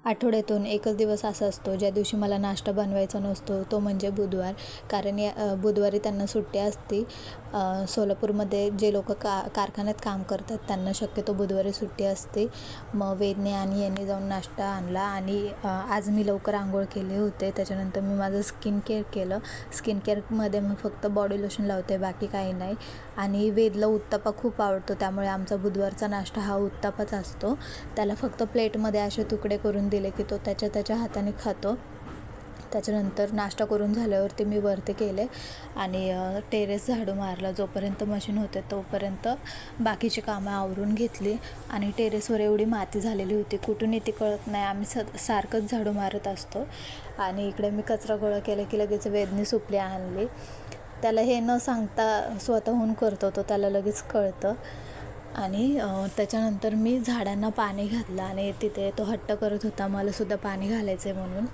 आठवड्यातून एकच दिवस असा असतो ज्या दिवशी मला नाश्ता बनवायचा नसतो, तो म्हणजे बुधवार. कारण बुधवारी त्यांना सुट्टी असते. सोलापूरमध्ये जे लोक कारखान्यात काम करतात त्यांना शक्यतो बुधवारी सुट्टी असते. मग वेदने आणि यांनी जाऊन नाश्ता आणला आणि आज मी लवकर आंघोळ केले होते. त्याच्यानंतर मी माझं स्किन केअर केलं. स्किन केअरमध्ये मी फक्त बॉडी लोशन लावते, बाकी काही नाही. आणि वेदला उत्तप्पा खूप आवडतो, त्यामुळे आमचा बुधवारचा नाश्ता हा उत्तप्पाच असतो. त्याला फक्त प्लेटमध्ये असे तुकडे करून दिले की तो त्याच्या हाताने खातो. त्याच्यानंतर नाश्ता करून झाल्यावरती मी वरती केले आणि टेरेस झाडू मारला. जोपर्यंत मशीन होते तोपर्यंत बाकीची कामं आवरून घेतली. आणि टेरेसवर एवढी माती झालेली होती, कुठून येते कळत नाही. आम्ही सारखंच झाडू मारत असतो. आणि इकडे मी कचरा गोळा केला की लगेच वेदने सुपली आणली. त्याला हे न सांगता स्वतःहून करतो तो, त्याला लगेच कळतं. आणि त्याच्यानंतर मी झाडांना पाणी घातलं आणि तिथे तो हट्ट करत होता मलासुद्धा पाणी घालायचं आहे म्हणून.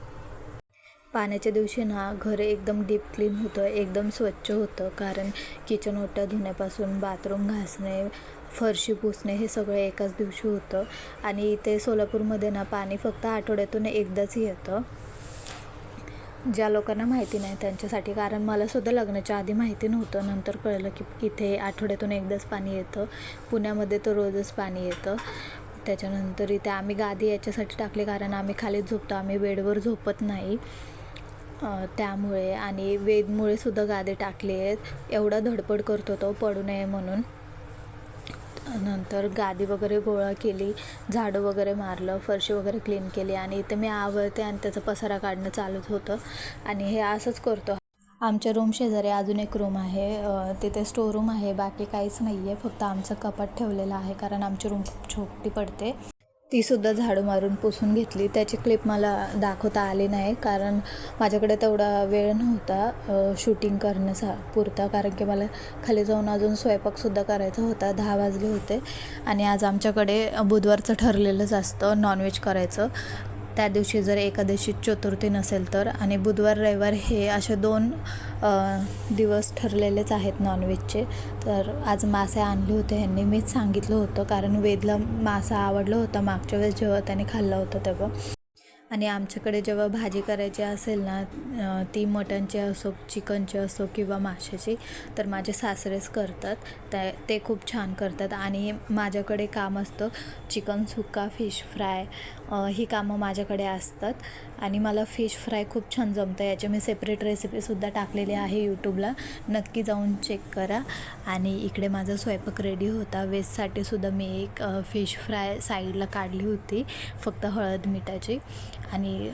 पाण्याच्या दिवशी ना घर एकदम डीप क्लीन होतं, एकदम स्वच्छ होतं. कारण किचन ओट्या धुण्यापासून बाथरूम घासणे, फरशी पुसणे हे सगळं एकाच दिवशी होतं. आणि इथे सोलापूरमध्ये ना पाणी फक्त आठवड्यातून एकदाच येतं. ज्या लोकांना माहिती नाही त्यांच्यासाठी, कारण मलासुद्धा लग्नाच्या आधी माहिती नव्हतं. नंतर कळलं की इथे आठवड्यातून एकदाच पाणी येतं. पुण्यामध्ये तर रोजच पाणी येतं. त्याच्यानंतर इथे आम्ही गादी याच्यासाठी टाकली कारण आम्ही खालीच झोपतो, आम्ही बेडवर झोपत नाही. त्यामुळे आणि वेदमुळे सुद्धा गादी टाकली आहेत. एवढा धडपड करतो तो पडू नये म्हणून. नंतर गादी वगैरे गोळा केली, झाडू वगैरे मारलं, फरशी वगैरे क्लीन केली. आणि इथे मी आवरते आणि त्याचा पसारा काढणं चालूच होतं. आणि हे असंच करतो. आमच्या रूम शेजारी अजून एक रूम आहे, तिथे स्टोर रूम आहे, बाकी काहीच नाही आहे. फक्त आमचं कपाट ठेवलेलं आहे कारण आमची रूम खूप छोटी पडते. तीसुद्धा झाडू मारून पुसून घेतली. त्याची क्लिप मला दाखवता आली नाही कारण माझ्याकडे तेवढा वेळ नव्हता शूटिंग पुरता. कारण की मला खाली जाऊन अजून स्वयंपाकसुद्धा करायचा होता. 10 वाजले होते. आणि आज आमच्याकडे बुधवारचं ठरलेलंच असतं नॉनव्हेज करायचं. त्या दिवशी जर एकादशी चतुर्थी नसेल तर. आणि बुधवार रविवार हे असे 2 दिवस ठरलेलेच आहेत नॉनव्हेजचे. तर आज मासे आणले होते ह्यांनी, मीच सांगितलं होतं कारण वेदला मासा आवडला होता मागच्या वेळेस जेव्हा त्याने खाल्ला होता तेव्हा. आणि आमच्याकडे जेव्हा भाजी करायची असेल ना, ती मटणची असो, चिकनची असो किंवा माशाची, तर माझे सासरेच करतात. ते खूप छान करतात. आणि माझ्याकडे काम असतं चिकन सुक्का, फिश फ्राय, ही कामं माझ्याकडे असतात. आणि मला फिश फ्राय खूप छान जमतं. याची मी सेपरेट रेसिपीसुद्धा टाकलेली आहे यूट्यूबला, नक्की जाऊन चेक करा. आणि इकडे माझा स्वयंपाक रेडी होता. वेजसाठीसुद्धा मी एक फिश फ्राय साईडला काढली होती, फक्त हळद मिठाची. आणि